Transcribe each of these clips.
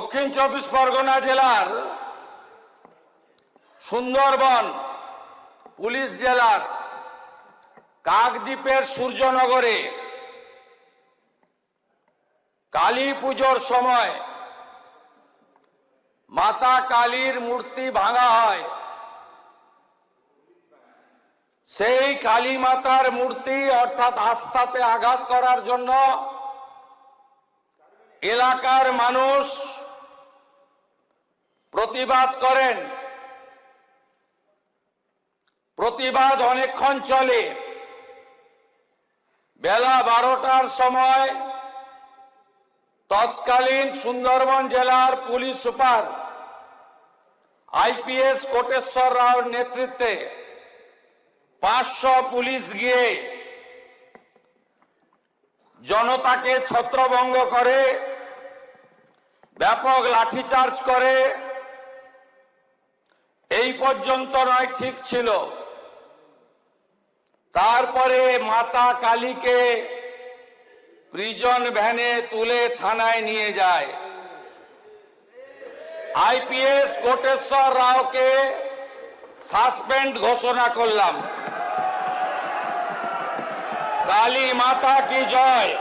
দক্ষিণ চব্বিশ পরগনা জেলার সুন্দরবন পুলিশ জেলার কাকদ্বীপের সূর্যনগরে কালী পুজোর সময় মাতা কালীর মূর্তি ভাঙা হয়। সেই কালী মাতার মূর্তি অর্থাৎ আস্থাতে আঘাত করার জন্য এলাকার মানুষ প্রতিবাদ করেন। প্রতিবাদ অনেকক্ষণ চলে। বেলা 12টার সময় তৎকালীন সুন্দরবন জেলার পুলিশ সুপার আইপিএস কোটেশ্বর রাওর নেতৃত্বে 500 পুলিশ গিয়ে জনতাকে ছত্রভঙ্গ করে ব্যাপক লাঠিচার্জ করে। এই পর্যন্ত নয়, ঠিক ছিল। তারপরে মাতা কালীকে প্রিজন ভ্যানে তুলে থানায় নিয়ে যায়। আইপিএস কোটেশ্বর রাওকে সাসপেন্ড ঘোষণা করলাম। কালী মাতা কি জয়,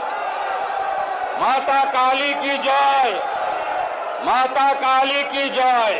মাতা কালী কি জয়, মাতা কালী কি জয়।